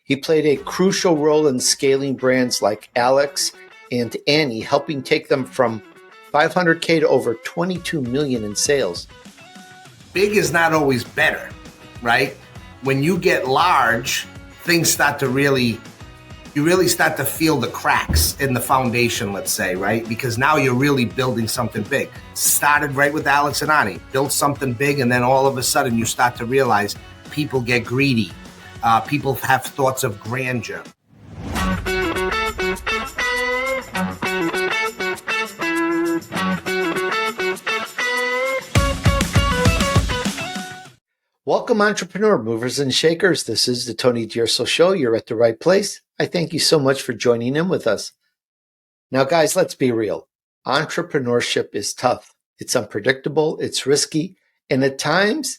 He played a crucial role in scaling brands like Alex and Annie, helping take them from 500K to over 22 million in sales. Big is not always better, right? When you get large, things start to you really start to feel the cracks in the foundation, let's say, right? Because now you're really building something big. Started right with Alex and Ani, built something big, and then all of a sudden you start to realize people get greedy. People have thoughts of grandeur. Welcome, entrepreneur movers and shakers. This is the TonyDUrsoShow Show. You're at the right place. I thank you so much for joining in with us. Now, guys, let's be real. Entrepreneurship is tough. It's unpredictable. It's risky. And at times,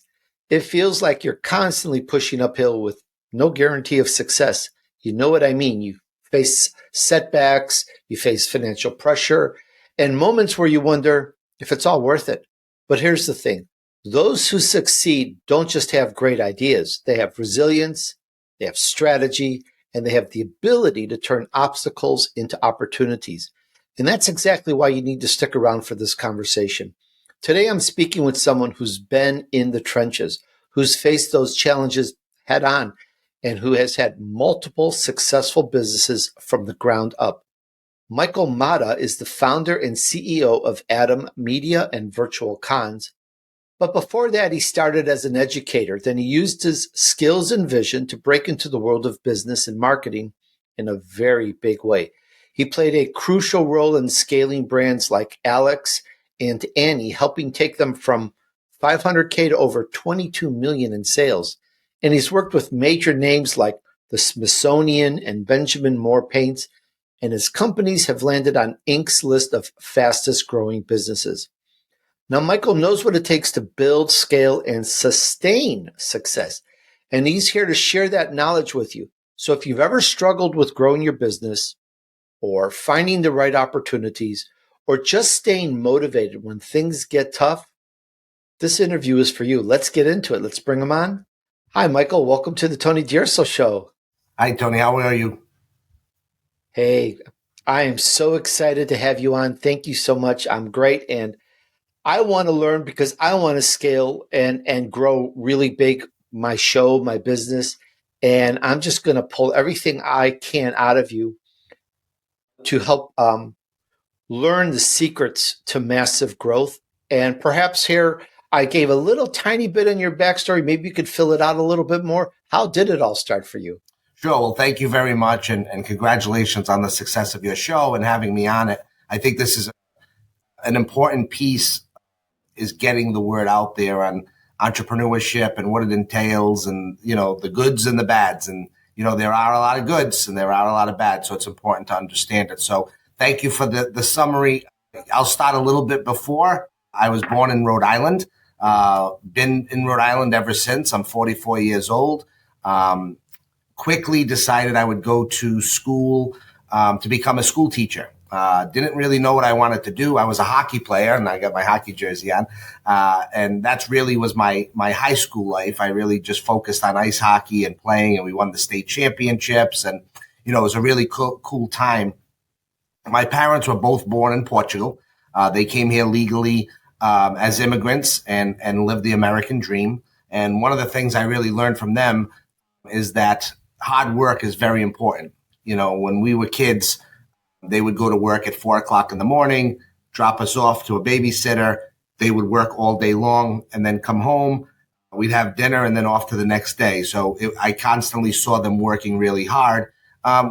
it feels like you're constantly pushing uphill with no guarantee of success. You know what I mean? You face setbacks, you face financial pressure, and moments where you wonder if it's all worth it. But here's the thing. Those who succeed don't just have great ideas. They have resilience, they have strategy, and they have the ability to turn obstacles into opportunities. And that's exactly why you need to stick around for this conversation. Today, I'm speaking with someone who's been in the trenches, who's faced those challenges head on, and who has had multiple successful businesses from the ground up. Michael Mota is the founder and CEO of Atom Media and VirtualCons. But before that, he started as an educator. Then he used his skills and vision to break into the world of business and marketing in a very big way. He played a crucial role in scaling brands like Alex and Annie, helping take them from 500K to over 22 million in sales. And he's worked with major names like the Smithsonian and Benjamin Moore Paints, and his companies have landed on Inc.'s list of fastest growing businesses. Now, Michael knows what it takes to build, scale, and sustain success, and he's here to share that knowledge with you. So if you've ever struggled with growing your business or finding the right opportunities or just staying motivated when things get tough, this interview is for you. Let's get into it. Let's bring him on. Hi, Michael. Welcome to the TonyDUrso Show. Hi, Tony. How are you? Hey, I am so excited to have you on. Thank you so much. I'm great. And I want to learn because I want to scale and grow really big, my show, my business. And I'm just going to pull everything I can out of you to help learn the secrets to massive growth. And perhaps here I gave a little tiny bit in your backstory. Maybe you could fill it out a little bit more. How did it all start for you? Sure. Well, thank you very much. And congratulations on the success of your show and having me on it. I think this is an important piece, is getting the word out there on entrepreneurship and what it entails and, the goods and the bads. And, there are a lot of goods and there are a lot of bads. So it's important to understand it. So thank you for the summary. I'll start a little bit before. I was born in Rhode Island, been in Rhode Island ever since. I'm 44 years old. Quickly decided I would go to school to become a school teacher. Didn't really know what I wanted to do. I was a hockey player and I got my hockey jersey on. And that's really was my high school life. I really just focused on ice hockey and playing, and we won the state championships. And, it was a really cool time. My parents were both born in Portugal. They came here legally as immigrants and lived the American dream. And one of the things I really learned from them is that hard work is very important. When we were kids, they would go to work at 4:00 in the morning, drop us off to a babysitter. They would work all day long and then come home. We'd have dinner and then off to the next day. So I constantly saw them working really hard,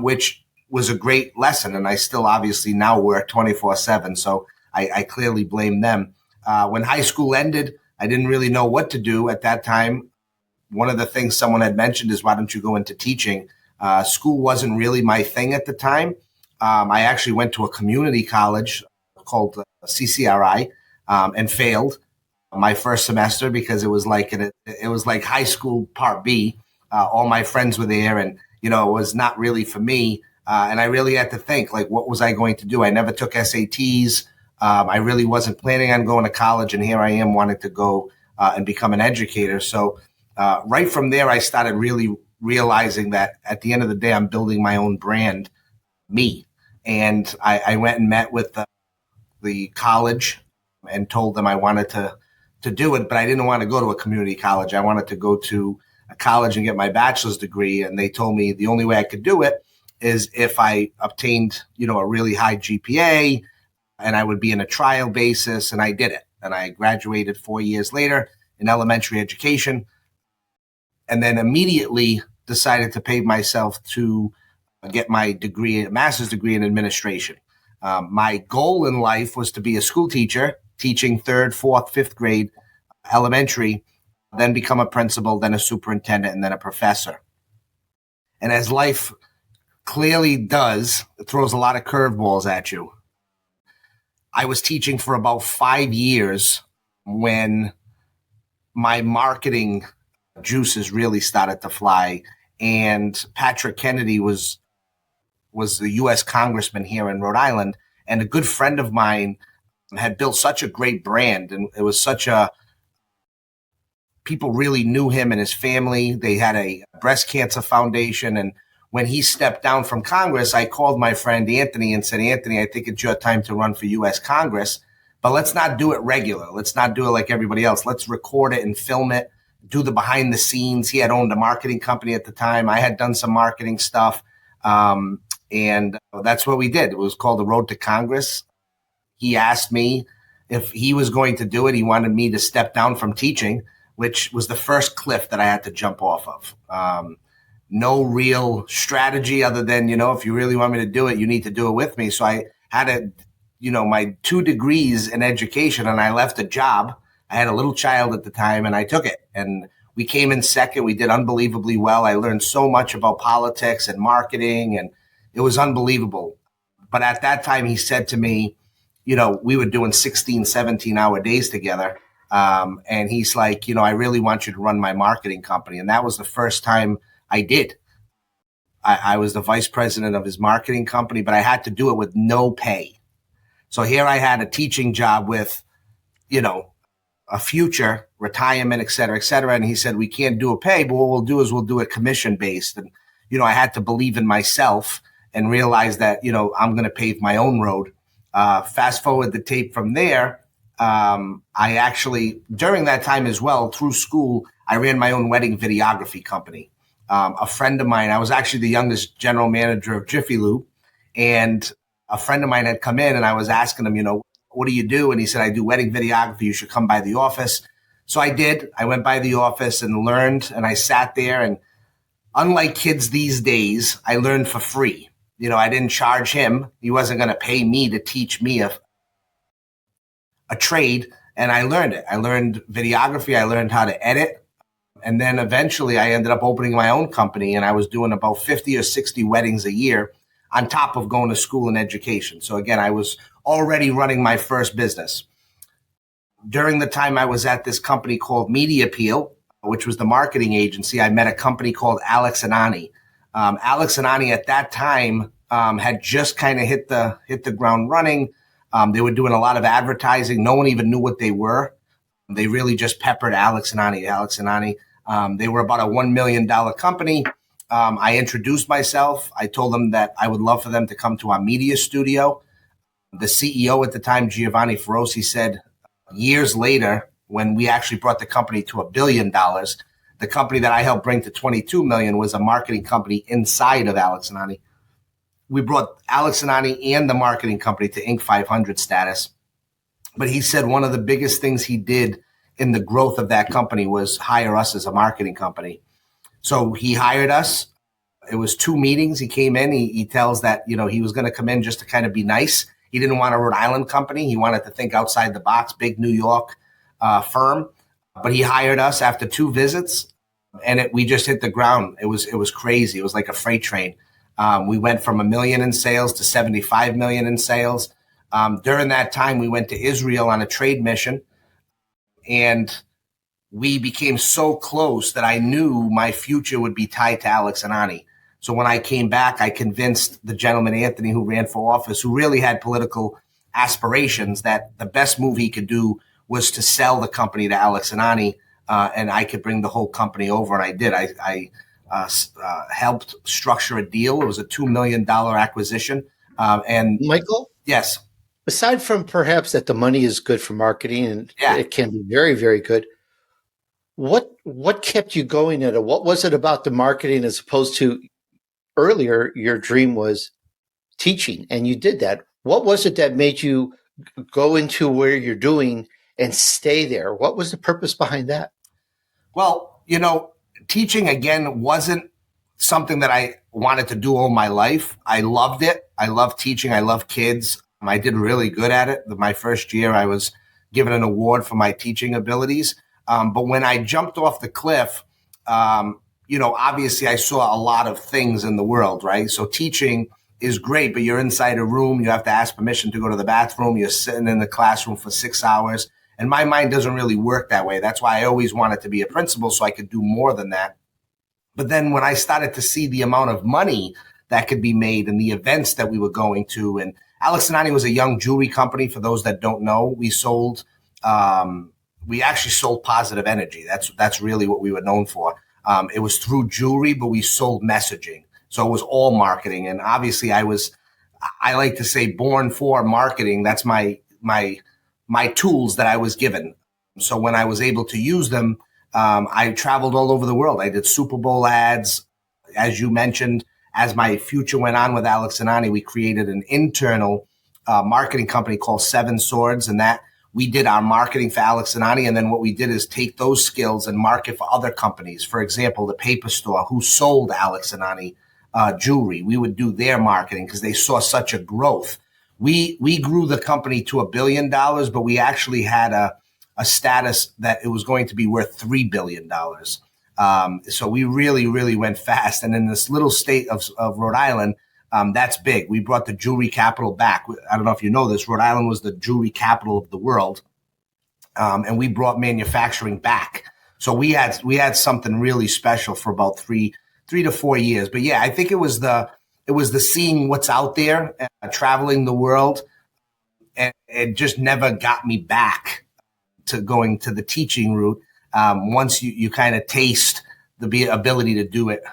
which was a great lesson. And I still obviously now work 24/7. So I clearly blame them. When high school ended, I didn't really know what to do at that time. One of the things someone had mentioned is, why don't you go into teaching? School wasn't really my thing at the time. I actually went to a community college called CCRI and failed my first semester because it was like high school part B. All my friends were there, and it was not really for me. And I really had to think, what was I going to do? I never took SATs. I really wasn't planning on going to college, and here I am wanting to go and become an educator. So right from there, I started really realizing that at the end of the day, I'm building my own brand, me. And I went and met with the college and told them I wanted to do it, but I didn't want to go to a community college. I wanted to go to a college and get my bachelor's degree. And they told me the only way I could do it is if I obtained, a really high GPA, and I would be in a trial basis. And I did it. And I graduated 4 years later in elementary education, and then immediately decided to pay myself to get my degree, a master's degree in administration. My goal in life was to be a school teacher, teaching 3rd, 4th, 5th grade elementary, then become a principal, then a superintendent, and then a professor. And as life clearly does, it throws a lot of curveballs at you. I was teaching for about 5 years when my marketing juices really started to fly. And Patrick Kennedy was the U.S. congressman here in Rhode Island. And a good friend of mine had built such a great brand. And it was people really knew him and his family. They had a breast cancer foundation. And when he stepped down from Congress, I called my friend Anthony and said, Anthony, I think it's your time to run for U.S. Congress, but let's not do it regular. Let's not do it like everybody else. Let's record it and film it, do the behind the scenes. He had owned a marketing company at the time. I had done some marketing stuff. And that's what we did. It was called The Road to Congress. He asked me if he was going to do it. He wanted me to step down from teaching, which was the first cliff that I had to jump off of. No real strategy other than, if you really want me to do it, you need to do it with me. So I had my 2 degrees in education, and I left a job. I had a little child at the time, and I took it. And we came in second. We did unbelievably well. I learned so much about politics and marketing, and it was unbelievable. But at that time, he said to me, we were doing 16, 17-hour days together. And he's like, I really want you to run my marketing company. And that was the first time I did. I was the vice president of his marketing company, but I had to do it with no pay. So here I had a teaching job with, a future, retirement, et cetera, et cetera. And he said, we can't do a pay, but what we'll do is we'll do it commission based. And, I had to believe in myself and realize that, I'm going to pave my own road. Fast forward the tape from there. I actually, during that time as well, through school, I ran my own wedding videography company. A friend of mine, I was actually the youngest general manager of Jiffy Lube, and a friend of mine had come in and I was asking him, what do you do? And he said, I do wedding videography. You should come by the office. So I did. I went by the office and learned, and I sat there, and unlike kids these days, I learned for free. I didn't charge him. He wasn't going to pay me to teach me a trade, and I learned it. I learned videography. I learned how to edit. And then eventually I ended up opening my own company, and I was doing about 50 or 60 weddings a year on top of going to school and education. So again, I was already running my first business. During the time I was at this company called Media Appeal, which was the marketing agency, I met a company called Alex and Ani. Alex and Ani at that time had just kind of hit the ground running. They were doing a lot of advertising. No one even knew what they were. They really just peppered Alex and Ani. They were about a $1 million company. I introduced myself. I told them that I would love for them to come to our media studio. The CEO at the time, Giovanni Feroci, said years later, when we actually brought the company to $1 billion, the company that I helped bring to 22 million was a marketing company inside of Alex and Ani. We brought Alex and Ani and the marketing company to Inc. 500 status. But he said one of the biggest things he did in the growth of that company was hire us as a marketing company. So he hired us. It was 2 meetings. He came in. He tells that, he was going to come in just to kind of be nice. He didn't want a Rhode Island company. He wanted to think outside the box, big New York firm. But he hired us after 2 visits, and we just hit the ground. It was crazy. It was like a freight train. We went from $1 million in sales to 75 million in sales. During that time, we went to Israel on a trade mission, and we became so close that I knew my future would be tied to Alex and Ani. So when I came back, I convinced the gentleman, Anthony, who ran for office, who really had political aspirations, that the best move he could do was to sell the company to Alex and Ani, and I could bring the whole company over. And I did. I helped structure a deal. It was a $2 million acquisition. And Michael, yes, aside from perhaps that the money is good for marketing and Yeah. it can be very, very good, what kept you going at it? What was it about the marketing as opposed to earlier your dream was teaching and you did that? What was it that made you go into where you're doing and stay there? What was the purpose behind that? Well, teaching again wasn't something that I wanted to do all my life. I loved it. I love teaching. I love kids. I did really good at it. My first year, I was given an award for my teaching abilities. But when I jumped off the cliff, obviously I saw a lot of things in the world, right? So teaching is great, but you're inside a room. You have to ask permission to go to the bathroom. You're sitting in the classroom for 6 hours. And my mind doesn't really work that way. That's why I always wanted to be a principal so I could do more than that. But then when I started to see the amount of money that could be made and the events that we were going to, and Alex and Ani was a young jewelry company. For those that don't know, we actually sold positive energy. That's really what we were known for. It was through jewelry, but we sold messaging. So it was all marketing. And obviously I like to say born for marketing. That's my tools that I was given. So when I was able to use them, I traveled all over the world. I did Super Bowl ads. As you mentioned, as my future went on with Alex and Ani, we created an internal marketing company called Seven Swords, and that we did our marketing for Alex and Ani. And then what we did is take those skills and market for other companies. For example, the paper store who sold Alex and Ani jewelry. We would do their marketing because they saw such a growth. We grew the company to $1 billion, but we actually had a status that it was going to be worth $3 billion. So we really, really went fast. And in this little state of Rhode Island, that's big. We brought the jewelry capital back. I don't know if you know this. Rhode Island was the jewelry capital of the world. And we brought manufacturing back. So we had something really special for about three to 4 years. But yeah, I think it was the seeing what's out there, traveling the world, and it just never got me back to going to the teaching route. Once you kind of taste the ability to do it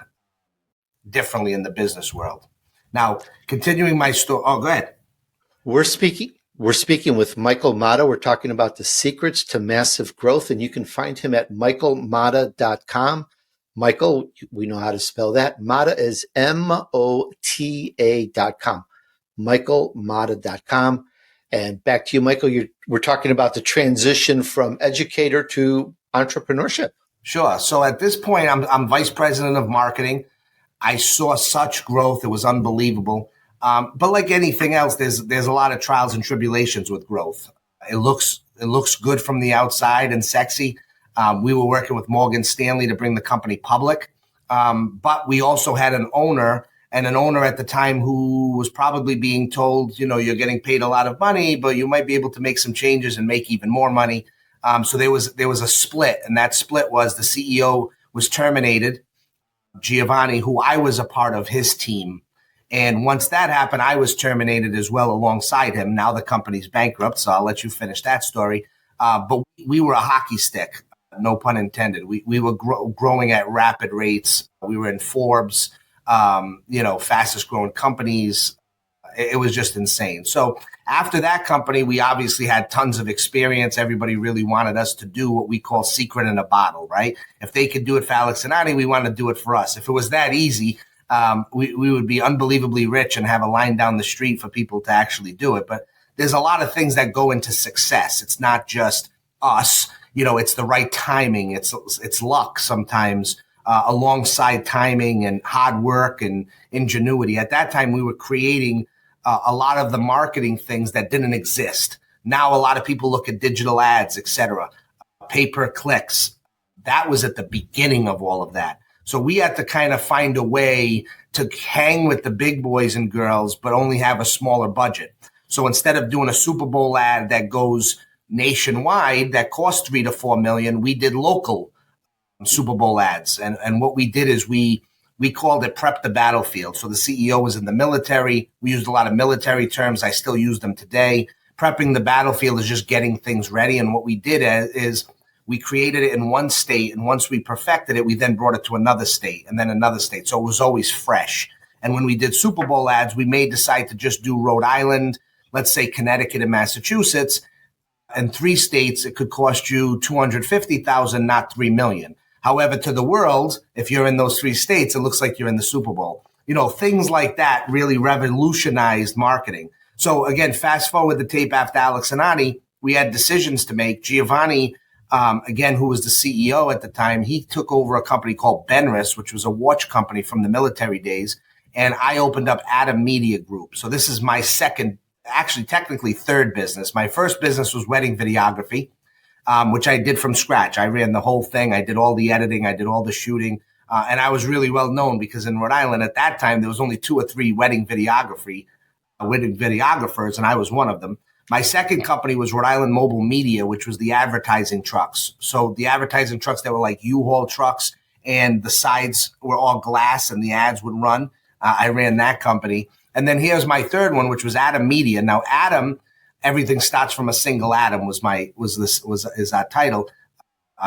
differently in the business world. Now, continuing my story. Oh, go ahead. We're speaking with Michael Mota. We're talking about the secrets to massive growth, and you can find him at michaelmota.com. Michael, we know how to spell that. Mota is MOTA.com. michaelmota.com. And back to you, Michael. We're talking about the transition from educator to entrepreneurship. Sure. So at this point, I'm vice president of marketing. I saw such growth; it was unbelievable. But like anything else, there's a lot of trials and tribulations with growth. It looks good from the outside and sexy. We were working with Morgan Stanley to bring the company public, but we also had an owner. And an owner at the time who was probably being told, you're getting paid a lot of money, but you might be able to make some changes and make even more money. So there was a split, and that split was the CEO was terminated, Giovanni, who I was a part of his team. And once that happened, I was terminated as well alongside him. Now the company's bankrupt, so I'll let you finish that story. But we were a hockey stick, no pun intended. We were growing at rapid rates. We were in Forbes. Fastest growing companies. It was just insane. So after that company, we obviously had tons of experience. Everybody really wanted us to do what we call secret in a bottle, right? If they could do it for Alex and Ani, we wanted to do it for us. If it was that easy, we would be unbelievably rich and have a line down the street for people to actually do it. But there's a lot of things that go into success. It's not just us. It's the right timing. It's luck sometimes. Alongside timing and hard work and ingenuity. At that time, we were creating a lot of the marketing things that didn't exist. Now, a lot of people look at digital ads, etc., pay-per-clicks. That was at the beginning of all of that. So we had to kind of find a way to hang with the big boys and girls, but only have a smaller budget. So instead of doing a Super Bowl ad that goes nationwide, that costs $3 to $4 million, we did local Super Bowl ads. And what we did is we called it Prep the Battlefield. So the CEO was in the military. We used a lot of military terms. I still use them today. Prepping the battlefield is just getting things ready. And what we did is We created it in one state, and once we perfected it, we then brought it to another state and then another state. So it was always fresh. And when we did Super Bowl ads, we may decide to just do Rhode Island, let's say Connecticut and Massachusetts. In 3 states, it could cost you $250,000, not $3 million. However, to the world, if you're in those 3 states, it looks like you're in the Super Bowl. Things like that really revolutionized marketing. So again, fast forward the tape after Alex and Ani, we had decisions to make. Giovanni, again, who was the CEO at the time, he took over a company called Benris, which was a watch company from the military days. And I opened up Atom Media Group. So this is my second, actually technically third business. My first business was wedding videography, which I did from scratch. I ran the whole thing. I did all the editing. I did all the shooting. And I was really well known because in Rhode Island at that time, there was only 2 or 3 wedding videographers, and I was one of them. My second company was Rhode Island Mobile Media, which was the advertising trucks. So the advertising trucks that were like U-Haul trucks, and the sides were all glass and the ads would run. I ran that company. And then here's my third one, which was Atom Media. Now, Atom, everything starts from a single atom is our title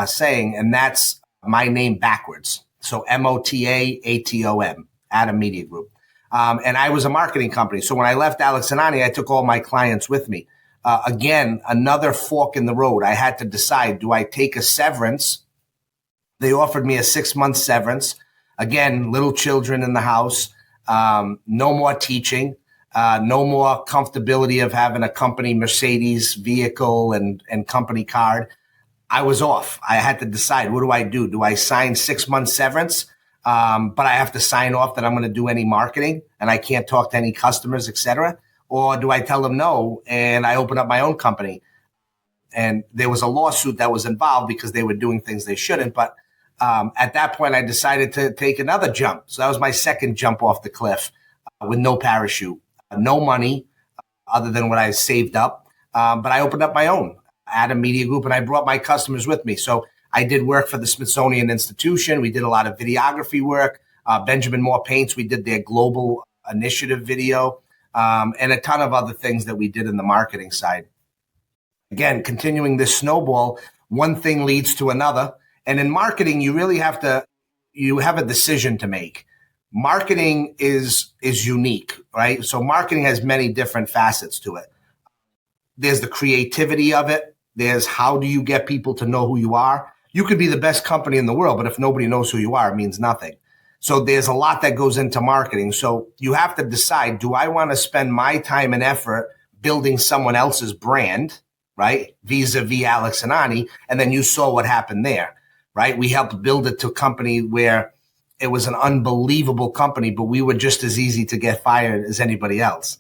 saying, and that's my name backwards. So MOTAATOM, Atom Media Group. And I was a marketing company. So when I left Alex and Ani, I took all my clients with me. Again, another fork in the road. I had to decide, do I take a severance? They offered me a 6-month severance. Again, little children in the house, no more teaching, no more comfortability of having a company Mercedes vehicle and company card. I was off. I had to decide, what do I do? Do I sign 6-month severance? But I have to sign off that I'm going to do any marketing and I can't talk to any customers, etc. Or do I tell them no and I open up my own company? And there was a lawsuit that was involved because they were doing things they shouldn't. But at that point, I decided to take another jump. So that was my second jump off the cliff with no parachute, no money other than what I saved up. But I opened up my own Atom Media Group and I brought my customers with me. So I did work for the Smithsonian Institution. We did a lot of videography work. Benjamin Moore Paints, we did their global initiative video, and a ton of other things that we did in the marketing side. Again, continuing this snowball, one thing leads to another. And in marketing, you really have a decision to make. Marketing is unique, right? So marketing has many different facets to it. There's the creativity of it. There's how do you get people to know who you are? You could be the best company in the world, but if nobody knows who you are, it means nothing. So there's a lot that goes into marketing. So you have to decide, do I want to spend my time and effort building someone else's brand, right? Vis-a-vis Alex and Ani. And then you saw what happened there, right? We helped build it to a company where it was an unbelievable company, but we were just as easy to get fired as anybody else.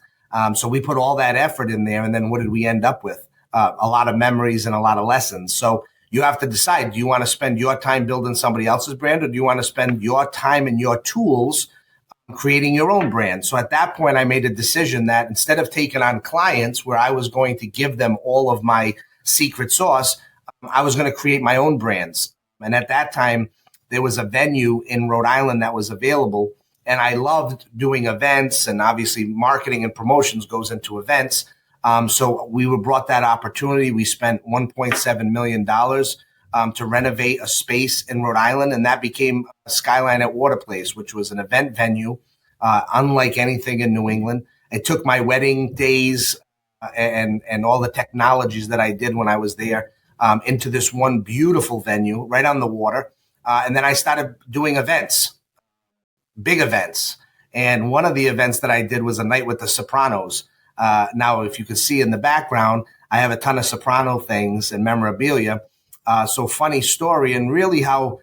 So we put all that effort in there. And then what did we end up with? A lot of memories and a lot of lessons. So you have to decide, do you want to spend your time building somebody else's brand, or do you want to spend your time and your tools creating your own brand? So at that point, I made a decision that instead of taking on clients where I was going to give them all of my secret sauce, I was going to create my own brands. And at that time, there was a venue in Rhode Island that was available. And I loved doing events, and obviously marketing and promotions goes into events. So we were brought that opportunity. We spent $1.7 million to renovate a space in Rhode Island, and that became Skyline at Water Place, which was an event venue unlike anything in New England. It took my wedding days and all the technologies that I did when I was there into this one beautiful venue right on the water. And then I started doing events, big events. And one of the events that I did was a night with the Sopranos. Now, if you can see in the background, I have a ton of Soprano things and memorabilia. So funny story, and really how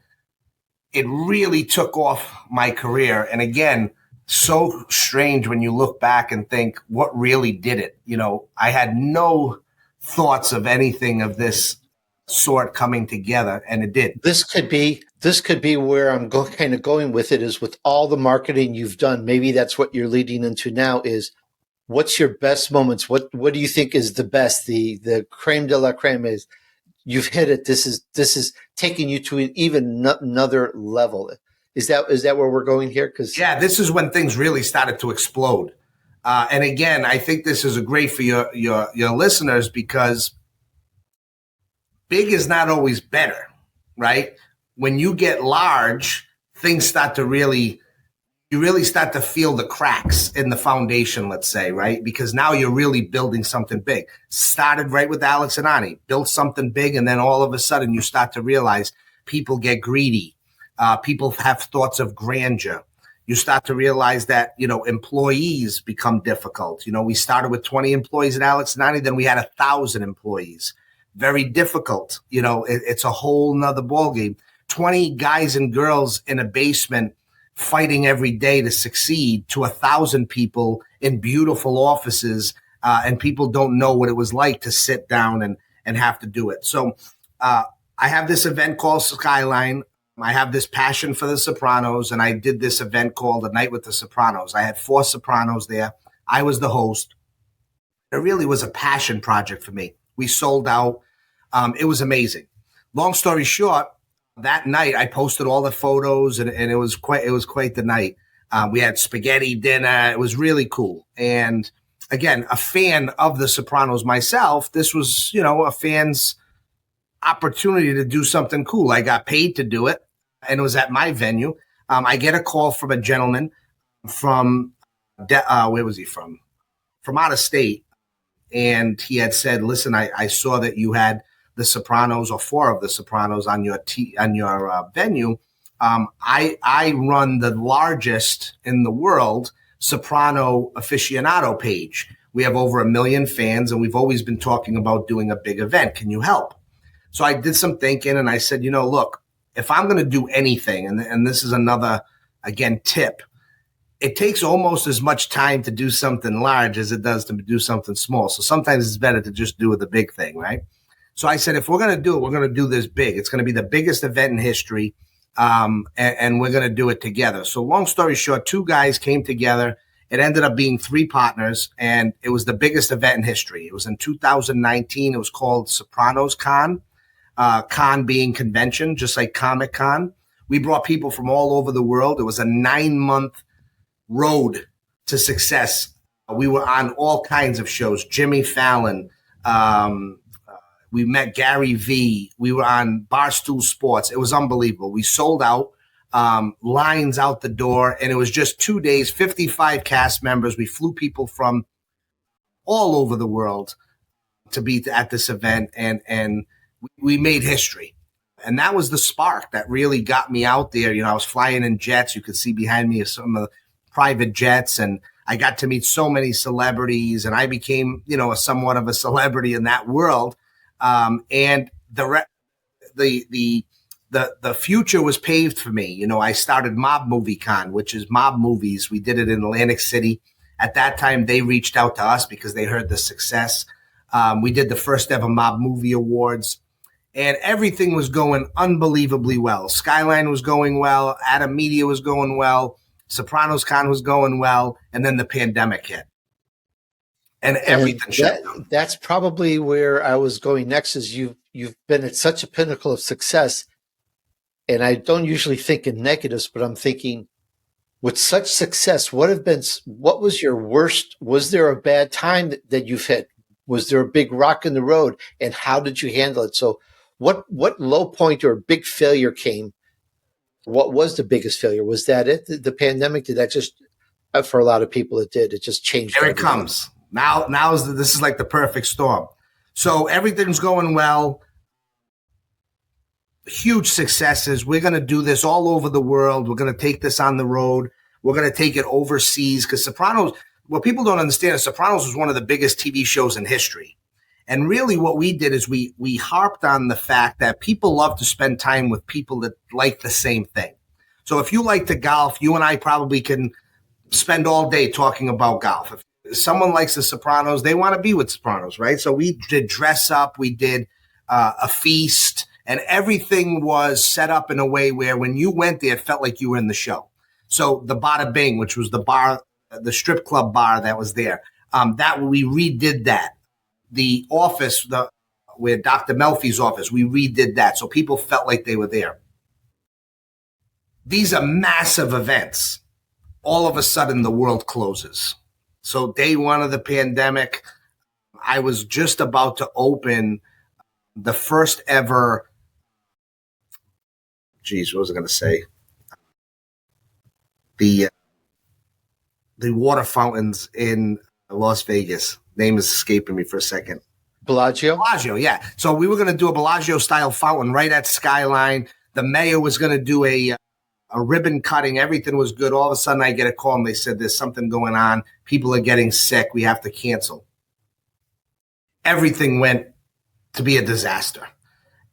it really took off my career. And again, so strange when you look back and think what really did it. You know, I had no thoughts of anything of this sort coming together, and it did. This could be where I'm kind of going with it, is with all the marketing you've done. Maybe that's what you're leading into now is, what's your best moments? What do you think is the best? The creme de la creme is, you've hit it. This is taking you to an even another level. Is that where we're going here? Because yeah, this is when things really started to explode. And again, I think this is great for your listeners, because big is not always better, right? When you get large, things start to you really start to feel the cracks in the foundation, let's say, right? Because now you're really building something big. Started right with Alex and Ani, built something big, and then all of a sudden you start to realize people get greedy. People have thoughts of grandeur. You start to realize that, employees become difficult. We started with 20 employees at Alex and Ani, then we had 1,000 employees. Very difficult. It's a whole nother ballgame. 20 guys and girls in a basement fighting every day to succeed to 1,000 people in beautiful offices, and people don't know what it was like to sit down and have to do it. So I have this event called Skyline. I have this passion for The Sopranos, and I did this event called The Night with the Sopranos. I had 4 Sopranos there. I was the host. It really was a passion project for me. We sold out. It was amazing. Long story short, that night I posted all the photos, and it was quite the night. We had spaghetti dinner. It was really cool. And again, a fan of The Sopranos myself, this was, a fan's opportunity to do something cool. I got paid to do it, and it was at my venue. I get a call from a gentleman from where was he from? From out of state. And he had said, listen, I saw that you had The Sopranos, or 4 of The Sopranos on your venue. I run the largest in the world Soprano aficionado page. We have over 1 million fans, and we've always been talking about doing a big event. Can you help? So I did some thinking, and I said, look, if I'm going to do anything, and this is another, again, tip, it takes almost as much time to do something large as it does to do something small. So sometimes it's better to just do the big thing, right? So I said, if we're going to do it, we're going to do this big. It's going to be the biggest event in history, and we're going to do it together. So long story short, 2 guys came together. It ended up being 3 partners, and it was the biggest event in history. It was in 2019. It was called Sopranos Con, con being convention, just like Comic Con. We brought people from all over the world. It was a 9-month road to success. We were on all kinds of shows. Jimmy Fallon, we met Gary Vee. We were on Barstool Sports. It was unbelievable. We sold out, lines out the door, and it was just 2 days, 55 cast members. We flew people from all over the world to be at this event, and we made history. And that was the spark that really got me out there. I was flying in jets. You could see behind me some of the private jets, and I got to meet so many celebrities, and I became, somewhat of a celebrity in that world. And the future was paved for me. I started Mob Movie Con, which is mob movies. We did it in Atlantic City. At that time, they reached out to us because they heard the success. We did the first ever Mob Movie Awards, and everything was going unbelievably well. Skyline was going well. Atom Media was going well. Sopranos Con was going well. And then the pandemic hit. And everything shut down. That's probably where I was going next. Is you've been at such a pinnacle of success, and I don't usually think in negatives, but I'm thinking, with such success, what was your worst? Was there a bad time that you've hit? Was there a big rock in the road, and how did you handle it? So, what low point or big failure came? What was the biggest failure? Was that it? The pandemic? Did that just, for a lot of people, it did. It just changed. Here it comes. Now this is like the perfect storm. So everything's going well. Huge successes. We're going to do this all over the world. We're going to take this on the road. We're going to take it overseas, because Sopranos, what people don't understand is Sopranos was one of the biggest TV shows in history. And really what we did is we harped on the fact that people love to spend time with people that like the same thing. So if you like to golf, you and I probably can spend all day talking about golf. If someone likes the Sopranos, they want to be with Sopranos, right? So we did dress up, we did a feast, and everything was set up in a way where when you went there, it felt like you were in the show. So the Bada Bing, which was the bar, the strip club bar that was there, that we redid that. The office, where Dr. Melfi's office, we redid that. So people felt like they were there. These are massive events. All of a sudden, the world closes. So day 1 of the pandemic, I was just about to open the first ever, what was I going to say? The water fountains in Las Vegas. Name is escaping me for a second. Bellagio, yeah. So we were going to do a Bellagio-style fountain right at Skyline. The mayor was going to do a ribbon cutting. Everything was good. All of a sudden, I get a call, and they said, there's something going on. People are getting sick. We have to cancel. Everything went to be a disaster.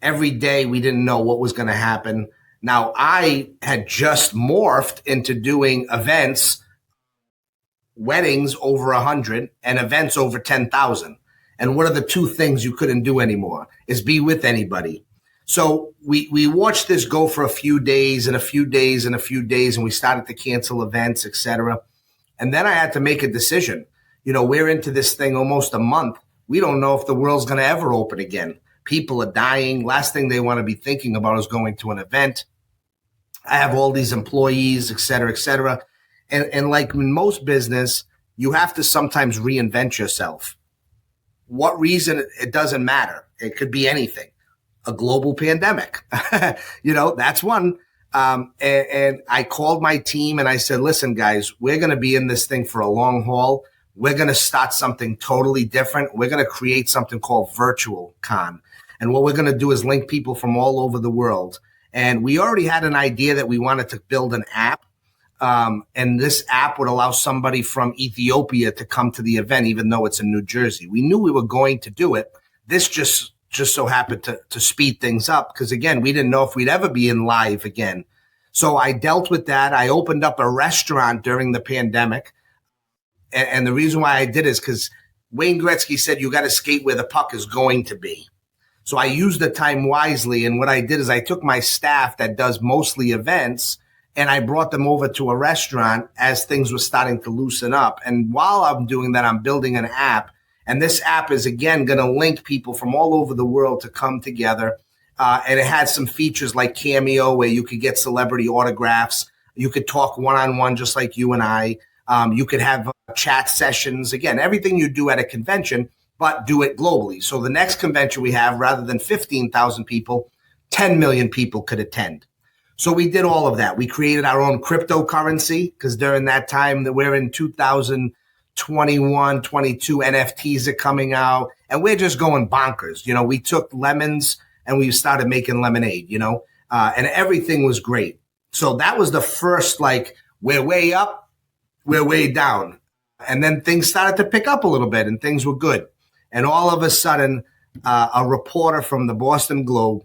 Every day, we didn't know what was going to happen. Now, I had just morphed into doing events, weddings over 100, and events over 10,000. And what are the two things you couldn't do anymore? Is be with anybody. So we watched this go for a few days and a few days and a few days, and we started to cancel events, etc. And then I had to make a decision. We're into this thing almost a month. We don't know if the world's going to ever open again. People are dying. Last thing they want to be thinking about is going to an event. I have all these employees, et cetera, et cetera. And like in most business, you have to sometimes reinvent yourself. What reason? It doesn't matter. It could be anything. A global pandemic, that's one. And I called my team and I said, listen, guys, we're going to be in this thing for a long haul. We're going to start something totally different. We're going to create something called VirtualCon. And what we're going to do is link people from all over the world. And we already had an idea that we wanted to build an app. And this app would allow somebody from Ethiopia to come to the event, even though it's in New Jersey. We knew we were going to do it. This just so happened to speed things up because, again, we didn't know if we'd ever be in live again. So I dealt with that. I opened up a restaurant during the pandemic. And the reason why I did is because Wayne Gretzky said you got to skate where the puck is going to be. So I used the time wisely. And what I did is I took my staff that does mostly events and I brought them over to a restaurant as things were starting to loosen up. And while I'm doing that, I'm building an app. And this app is, again, going to link people from all over the world to come together. And it has some features like Cameo where you could get celebrity autographs. You could talk one-on-one just like you and I. You could have chat sessions. Again, everything you do at a convention, but do it globally. So the next convention we have, rather than 15,000 people, 10 million people could attend. So we did all of that. We created our own cryptocurrency because during that time that we're in 2021, 22, NFTs are coming out, and we're just going bonkers. We took lemons and we started making lemonade, and everything was great. So that was the first, we're way up, we're way down. And then things started to pick up a little bit and things were good. And all of a sudden, a reporter from the Boston Globe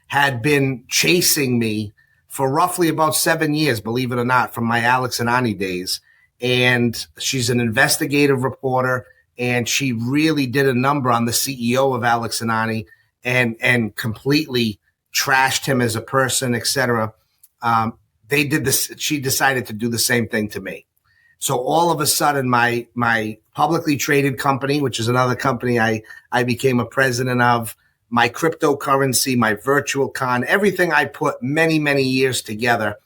had been chasing me for roughly about 7 years, believe it or not, from my Alex and Ani days. And she's an investigative reporter, and she really did a number on the CEO of Alex and Ani and completely trashed him as a person, etc. They did this. She decided to do the same thing to me. So all of a sudden, my publicly traded company, which is another company I became a president of, my cryptocurrency, my VirtualCon, everything I put many, many years together,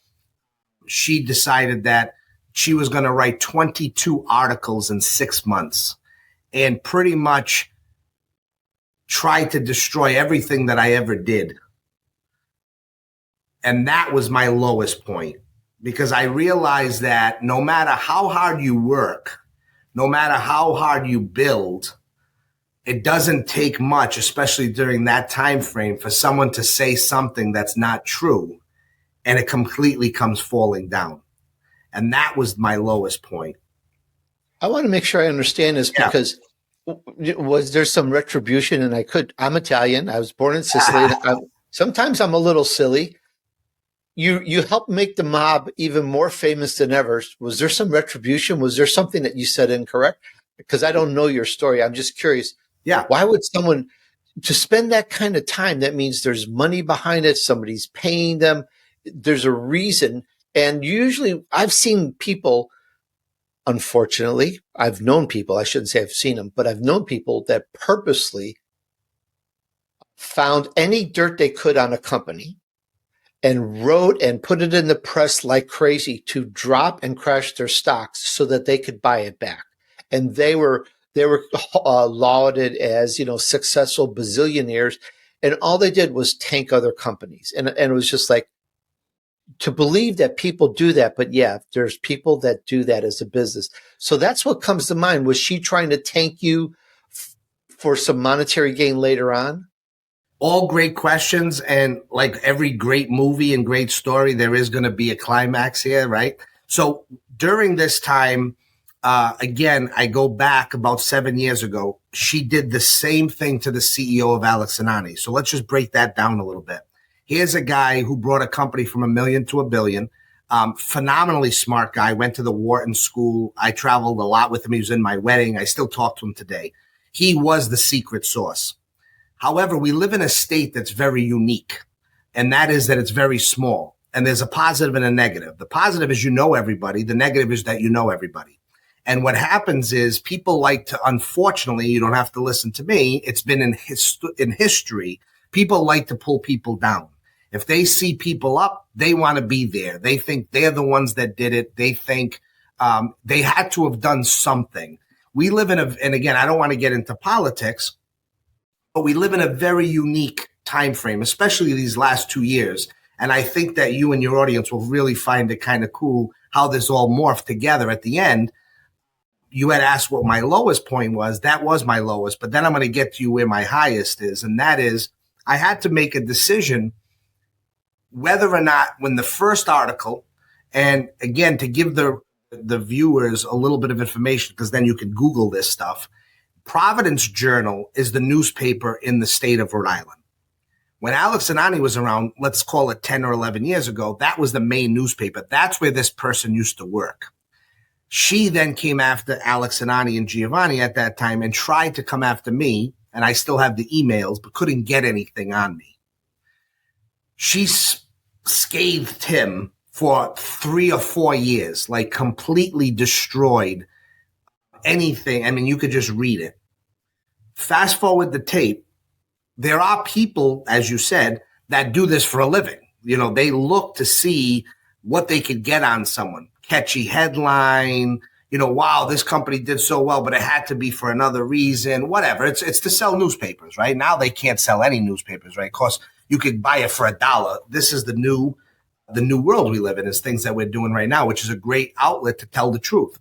she decided that she was going to write 22 articles in 6 months and pretty much try to destroy everything that I ever did. And that was my lowest point because I realized that no matter how hard you work, no matter how hard you build, it doesn't take much, especially during that time frame, for someone to say something that's not true and it completely comes falling down. And that was my lowest point. I want to make sure I understand this because was there some retribution? And I'm Italian. I was born in Sicily. Sometimes I'm a little silly. You helped make the mob even more famous than ever. Was there some retribution? Was there something that you said incorrect? Because I don't know your story. I'm just curious. Yeah. Why would someone to spend that kind of time? That means there's money behind it. Somebody's paying them. There's a reason. And usually I've seen people, unfortunately, I've known people, I shouldn't say I've seen them, but I've known people that purposely found any dirt they could on a company and wrote and put it in the press like crazy to drop and crash their stocks so that they could buy it back. And they were They were lauded as, successful bazillionaires. And all they did was tank other companies. And it was just like, to believe that people do that. But yeah, there's people that do that as a business. So that's what comes to mind. Was she trying to tank you for some monetary gain later on? All great questions. And like every great movie and great story, there is going to be a climax here, right? So during this time, again, I go back about 7 years ago. She did the same thing to the CEO of Alex Anani. So let's just break that down a little bit. Here's a guy who brought a company from $1 million to $1 billion. Phenomenally smart guy. Went to the Wharton School. I traveled a lot with him. He was in my wedding. I still talk to him today. He was the secret sauce. However, we live in a state that's very unique, and that is that it's very small. And there's a positive and a negative. The positive is you know everybody. The negative is that you know everybody. And what happens is people like to, unfortunately, you don't have to listen to me. It's been in history. People like to pull people down. If they see people up, they want to be there. They think they're the ones that did it. They think they had to have done something. We live in and again, I don't want to get into politics, but we live in a very unique time frame, especially these last 2 years. And I think that you and your audience will really find it kind of cool how this all morphed together at the end. You had asked what my lowest point was. That was my lowest. But then I'm going to get to you where my highest is. And that is I had to make a decision whether or not when the first article, and again, to give the viewers a little bit of information, because then you can Google this stuff. Providence Journal is the newspaper in the state of Rhode Island. When Alex Anani was around, let's call it 10 or 11 years ago, that was the main newspaper. That's where this person used to work. She then came after Alex Anani and Giovanni at that time and tried to come after me, and I still have the emails, but couldn't get anything on me. She scathed him for 3 or 4 years, like completely destroyed anything. I mean, you could just read it. Fast forward the tape. There are people, as you said, that do this for a living. They look to see what they could get on someone. Catchy headline, wow, this company did so well, but it had to be for another reason, whatever. It's to sell newspapers, right? Now they can't sell any newspapers, right? Of course, you could buy it for $1. This is the new world we live in, is things that we're doing right now, which is a great outlet to tell the truth.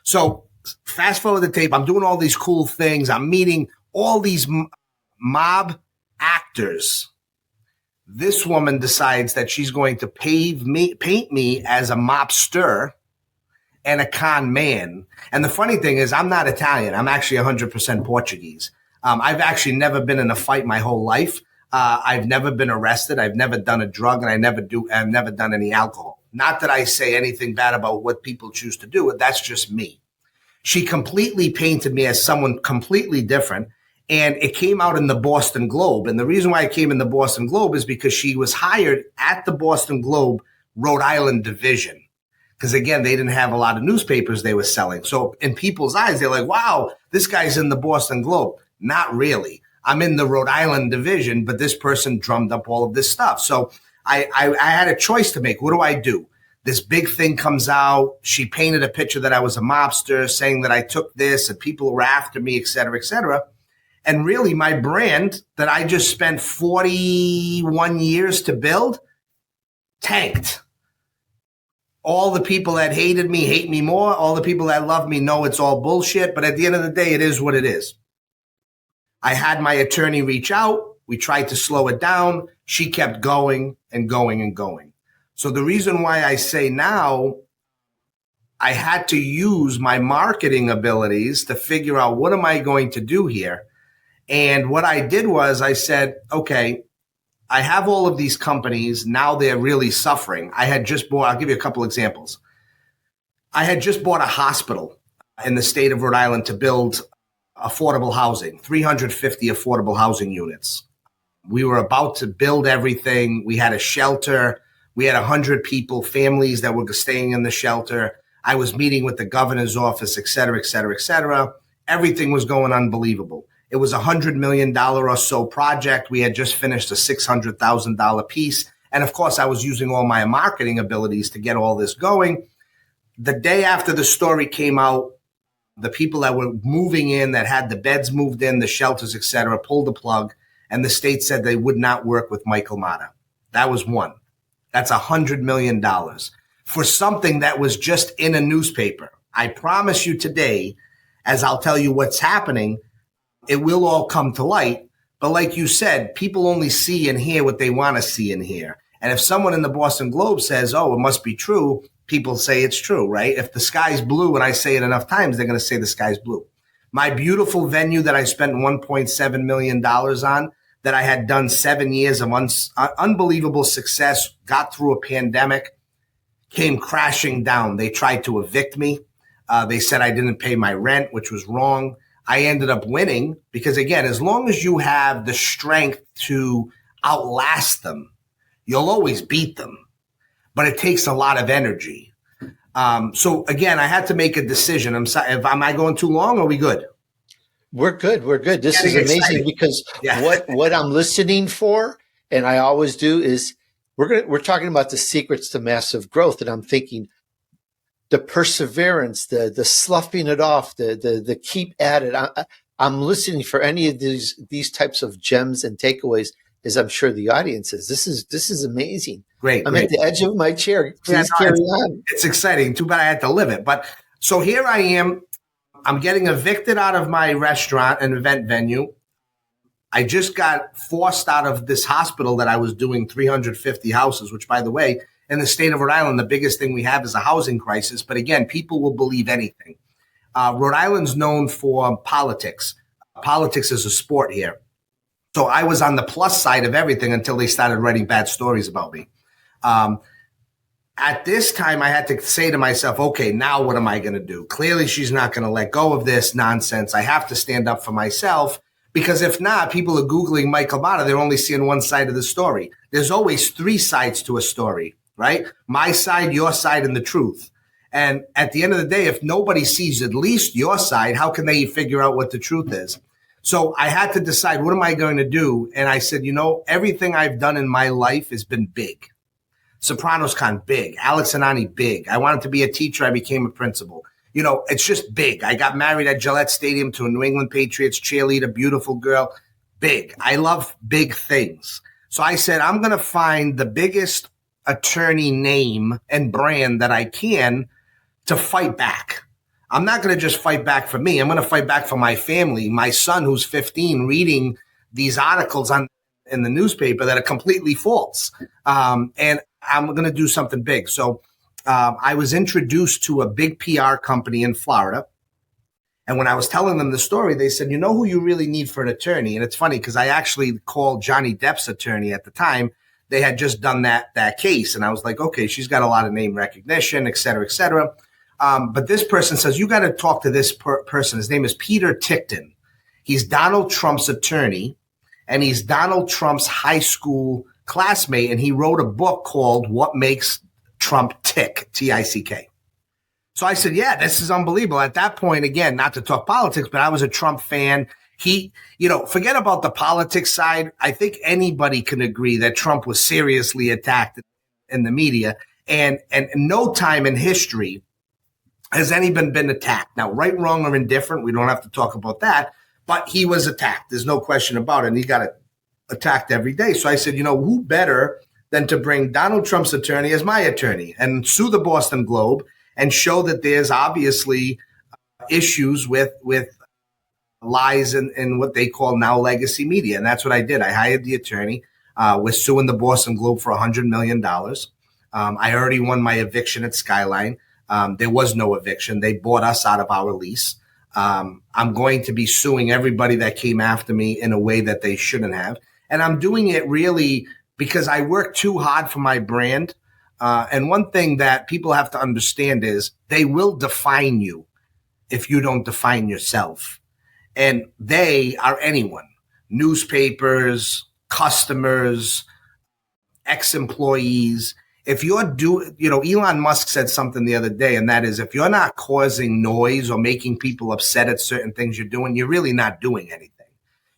So fast forward the tape. I'm doing all these cool things. I'm meeting all these mob actors. This woman decides that she's going to paint me as a mobster and a con man. And the funny thing is, I'm not Italian. I'm actually 100% Portuguese. I've actually never been in a fight my whole life. I've never been arrested. I've never done a drug, and I've never done any alcohol. Not that I say anything bad about what people choose to do. That's just me. She completely painted me as someone completely different. And it came out in the Boston Globe. And the reason why it came in the Boston Globe is because she was hired at the Boston Globe Rhode Island division. Because, again, they didn't have a lot of newspapers they were selling. So in people's eyes, they're like, wow, this guy's in the Boston Globe. Not really. I'm in the Rhode Island division, but this person drummed up all of this stuff. So I had a choice to make. What do? This big thing comes out. She painted a picture that I was a mobster, saying that I took this and people were after me, et cetera, et cetera. And really, my brand that I just spent 41 years to build tanked. All the people that hated me hate me more. All the people that love me know it's all bullshit. But at the end of the day, it is what it is. I had my attorney reach out. We tried to slow it down. She kept going and going and going. So the reason why I say now, I had to use my marketing abilities to figure out what am I going to do here. And what I did was I said, okay, I have all of these companies. Now they're really suffering. I'll give you a couple examples. I had just bought a hospital in the state of Rhode Island to build affordable housing, 350 affordable housing units. We were about to build everything. We had a shelter. We had 100 people, families that were staying in the shelter. I was meeting with the governor's office, et cetera, et cetera, et cetera. Everything was going unbelievable. It was $100 million or so project. We had just finished a $600,000 piece. And of course, I was using all my marketing abilities to get all this going. The day after the story came out, the people that were moving in, that had the beds moved in, the shelters, et cetera, pulled the plug, and the state said they would not work with Michael Mota. That was one. That's $100 million for something that was just in a newspaper. I promise you today, as I'll tell you what's happening, it will all come to light. But like you said, people only see and hear what they want to see and hear. And if someone in the Boston Globe says, oh, it must be true, people say it's true, right? If the sky's blue and I say it enough times, they're going to say the sky's blue. My beautiful venue that I spent $1.7 million on, that I had done 7 years of unbelievable success, got through a pandemic, came crashing down. They tried to evict me. They said I didn't pay my rent, which was wrong. I ended up winning because, again, as long as you have the strength to outlast them, you'll always beat them. But it takes a lot of energy. So, again, I had to make a decision. I'm sorry. Am I going too long? Or are we good? We're good. We're good. This is amazing because what I'm listening for, and I always do, is we're talking about the secrets to massive growth, and I'm thinking the perseverance, the sloughing it off, the keep at it. I'm listening for any of these types of gems and takeaways, as I'm sure the audience is. This is amazing. Great. I'm at the edge of my chair. Please carry on. It's exciting. Too bad I had to live it. But so here I am. I'm getting evicted out of my restaurant and event venue. I just got forced out of this hospital that I was doing 350 houses, which, by the way, in the state of Rhode Island, the biggest thing we have is a housing crisis. But again, people will believe anything. Rhode Island's known for politics. Politics is a sport here. So I was on the plus side of everything until they started writing bad stories about me. At this time, I had to say to myself, okay, now what am I going to do? Clearly, she's not going to let go of this nonsense. I have to stand up for myself, because if not, people are Googling Michael Mota. They're only seeing one side of the story. There's always three sides to a story, right? My side, your side, and the truth. And at the end of the day, if nobody sees at least your side, how can they figure out what the truth is? So I had to decide, what am I going to do? And I said, everything I've done in my life has been big. Sopranos Con, big. Alex and Ani, big. I wanted to be a teacher. I became a principal. It's just big. I got married at Gillette Stadium to a New England Patriots cheerleader, beautiful girl. Big. I love big things. So I said, I'm going to find the biggest attorney name and brand that I can to fight back. I'm not going to just fight back for me. I'm going to fight back for my family. My son, who's 15, reading these articles in the newspaper that are completely false. And I'm going to do something big. So I was introduced to a big PR company in Florida. And when I was telling them the story, they said, you know who you really need for an attorney? And it's funny because I actually called Johnny Depp's attorney at the time. They had just done that case. And I was like, okay, she's got a lot of name recognition, et cetera, et cetera. But this person says, you got to talk to this person. His name is Peter Tickton. He's Donald Trump's attorney, and he's Donald Trump's high school classmate. And he wrote a book called What Makes Trump Tick, T-I-C-K. So I said, yeah, this is unbelievable. At that point, again, not to talk politics, but I was a Trump fan. Forget about the politics side. I think anybody can agree that Trump was seriously attacked in the media. And no time in history has anyone been attacked. Now, right, wrong, or indifferent, we don't have to talk about that. But he was attacked. There's no question about it. And he got attacked every day. So I said, who better than to bring Donald Trump's attorney as my attorney and sue the Boston Globe and show that there's obviously issues with lies in what they call now legacy media. And that's what I did. I hired the attorney. We're suing the Boston Globe for $100 million. I already won my eviction at Skyline. There was no eviction. They bought us out of our lease. I'm going to be suing everybody that came after me in a way that they shouldn't have. And I'm doing it really because I work too hard for my brand. And one thing that people have to understand is they will define you if you don't define yourself. And they are anyone, newspapers, customers, ex-employees. If you're Elon Musk said something the other day, and that is, if you're not causing noise or making people upset at certain things you're doing, you're really not doing anything.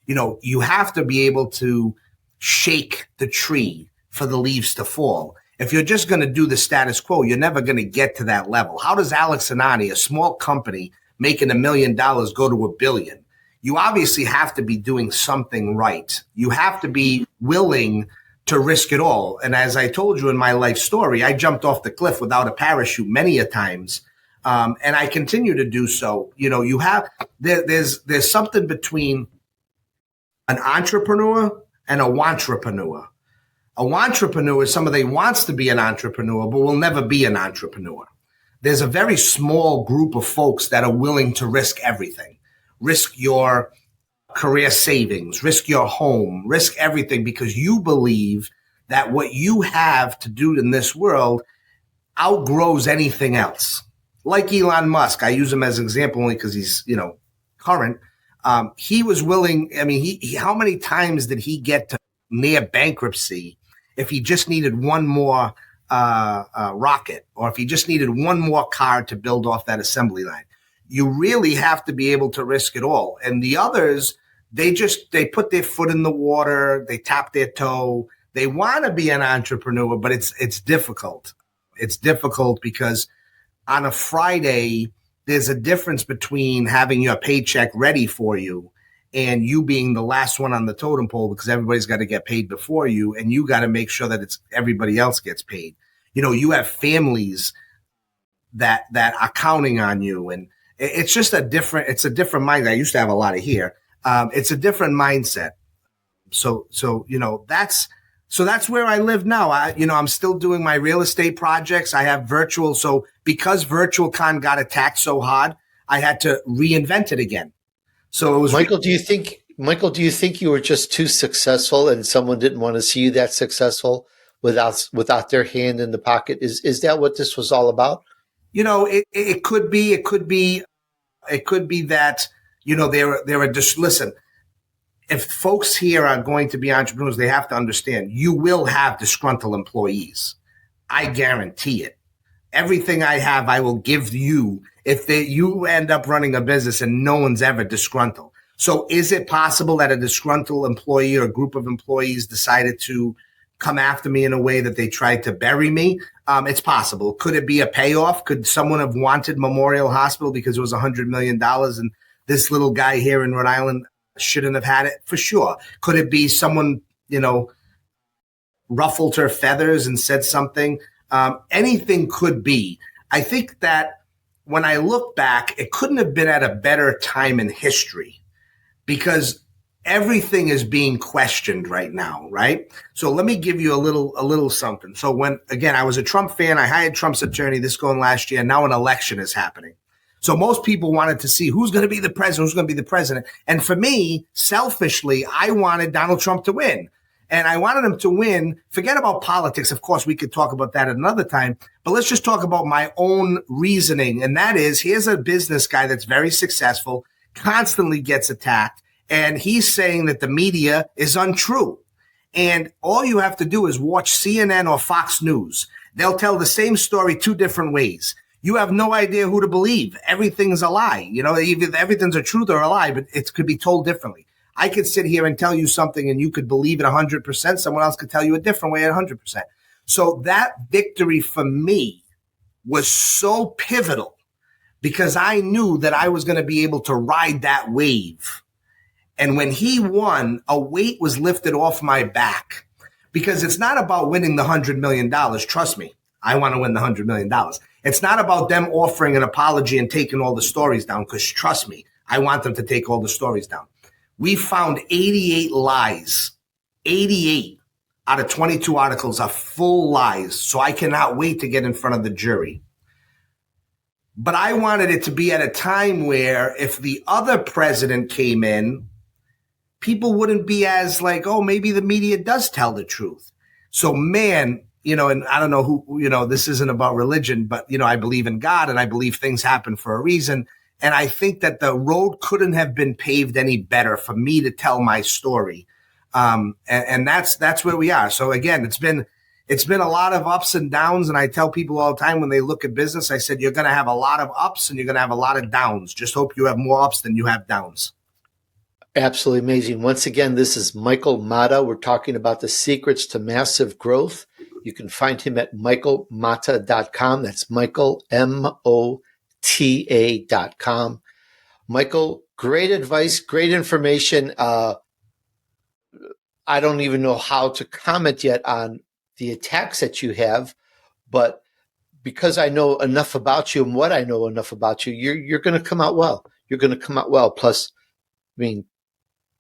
You have to be able to shake the tree for the leaves to fall. If you're just going to do the status quo, you're never going to get to that level. How does Alex and Ani, a small company, making $1 million go to $1 billion. You obviously have to be doing something right. You have to be willing to risk it all. And as I told you in my life story, I jumped off the cliff without a parachute many a times. And I continue to do so. You know, there's something between an entrepreneur and a wantrepreneur. A wantrepreneur is somebody who wants to be an entrepreneur, but will never be an entrepreneur. There's a very small group of folks that are willing to risk everything. Risk your career savings, risk your home, risk everything because you believe that what you have to do in this world outgrows anything else. Like Elon Musk, I use him as an example only because he's, current. He was willing. I mean, how many times did he get to near bankruptcy if he just needed one more rocket, or if he just needed one more car to build off that assembly line? You really have to be able to risk it all. And the others, they put their foot in the water, they tap their toe. They want to be an entrepreneur, but it's difficult. It's difficult because on a Friday, there's a difference between having your paycheck ready for you and you being the last one on the totem pole because everybody's got to get paid before you, and you got to make sure that everybody else gets paid. You have families that are counting on you, and it's just a different mindset. I used to have a lot of here. It's a different mindset. So that's where I live now. I'm still doing my real estate projects. I have virtual. So because VirtualCon got attacked so hard, I had to reinvent it again. So it was Michael, do you think you were just too successful and someone didn't want to see you that successful without their hand in the pocket? Is that what this was all about? It could be that, they're just, listen, if folks here are going to be entrepreneurs, they have to understand you will have disgruntled employees. I guarantee it. Everything I have, I will give you if you end up running a business and no one's ever disgruntled. So is it possible that a disgruntled employee or group of employees decided to come after me in a way that they tried to bury me? It's possible. Could it be a payoff? Could someone have wanted Memorial Hospital because it was $100 million and this little guy here in Rhode Island shouldn't have had it? For sure. Could it be someone, ruffled her feathers and said something? Anything could be. I think that when I look back, it couldn't have been at a better time in history because everything is being questioned right now, right? So let me give you a little something. So when, again, I was a Trump fan, I hired Trump's attorney, this going last year, now an election is happening. So most people wanted to see who's going to be the president, And for me, selfishly, I wanted Donald Trump to win. And I wanted him to win. Forget about politics. Of course, we could talk about that at another time. But let's just talk about my own reasoning. And that is, here's a business guy that's very successful, constantly gets attacked. And he's saying that the media is untrue. And all you have to do is watch CNN or Fox News. They'll tell the same story two different ways. You have no idea who to believe. Everything's a lie. Either everything's a truth or a lie, but it could be told differently. I could sit here and tell you something and you could believe it 100%. Someone else could tell you a different way at 100%. So that victory for me was so pivotal because I knew that I was going to be able to ride that wave. And when he won, a weight was lifted off my back because it's not about winning the $100 million. Trust me, I want to win the $100 million. It's not about them offering an apology and taking all the stories down because trust me, I want them to take all the stories down. We found 88 lies. 88 out of 22 articles are full lies. So I cannot wait to get in front of the jury. But I wanted it to be at a time where if the other president came in, people wouldn't be as like, oh, maybe the media does tell the truth. So, man, and I don't know who, this isn't about religion, but, I believe in God and I believe things happen for a reason. And I think that the road couldn't have been paved any better for me to tell my story. And that's where we are. So again, it's been a lot of ups and downs. And I tell people all the time when they look at business, I said, you're going to have a lot of ups and you're going to have a lot of downs. Just hope you have more ups than you have downs. Absolutely amazing. Once again, this is Michael Mota. We're talking about the secrets to massive growth. You can find him at michaelmota.com. That's Michael, MOTA.com. Michael, great advice, great information. I don't even know how to comment yet on the attacks that you have, but because I know enough about you and what I know enough about you, you're going to come out well. You're going to come out well. Plus, I mean,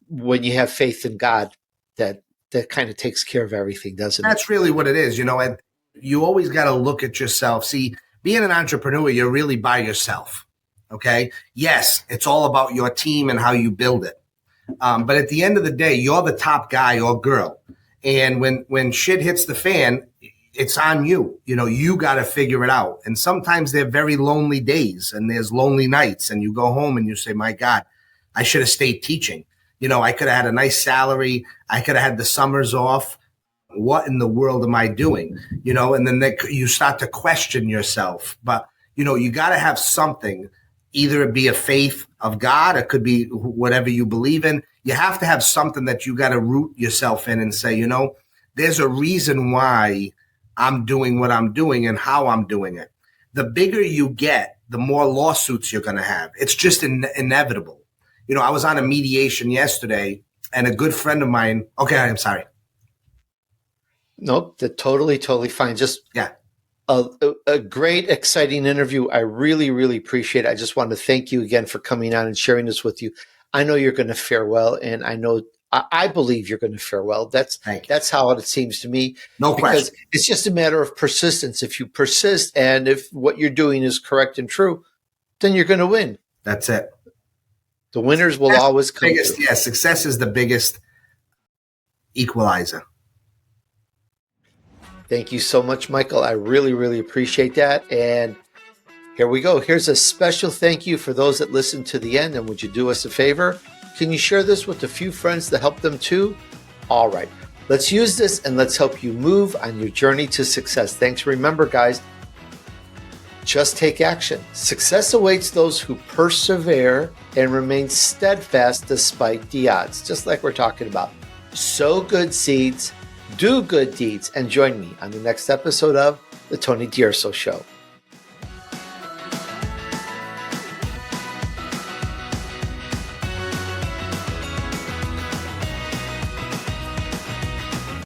when you have faith in God, that kind of takes care of everything, doesn't it? That's really what it is, and you always got to look at yourself. See, being an entrepreneur, you're really by yourself. Okay. Yes, it's all about your team and how you build it. But at the end of the day, you're the top guy or girl. And when shit hits the fan, it's on you. You got to figure it out. And sometimes they're very lonely days and there's lonely nights, and you go home and you say, my God, I should have stayed teaching. I could have had a nice salary. I could have had the summers off. What in the world am I doing? And then you start to question yourself. But, you got to have something. Either it be a faith of God, it could be whatever you believe in. You have to have something that you got to root yourself in and say, there's a reason why I'm doing what I'm doing and how I'm doing it. The bigger you get, the more lawsuits you're going to have. It's just inevitable. I was on a mediation yesterday, and a good friend of mine. Okay, I'm sorry. Nope, that's totally fine. Just a great, exciting interview. I really, really appreciate it. I just want to thank you again for coming on and sharing this with you. I know you're going to fare well, and I believe you're going to fare well. That's how it seems to me. No question. It's just a matter of persistence. If you persist, and if what you're doing is correct and true, then you're going to win. That's it. The winners will always come. Success is the biggest equalizer. Thank you so much, Michael. I really, really appreciate that. And here we go. Here's a special thank you for those that listened to the end. And would you do us a favor? Can you share this with a few friends to help them too? All right. Let's use this and let's help you move on your journey to success. Thanks. Remember, guys, just take action. Success awaits those who persevere and remain steadfast despite the odds, just like we're talking about. Sow good seeds, do good deeds, and join me on the next episode of The TonyDUrso Show.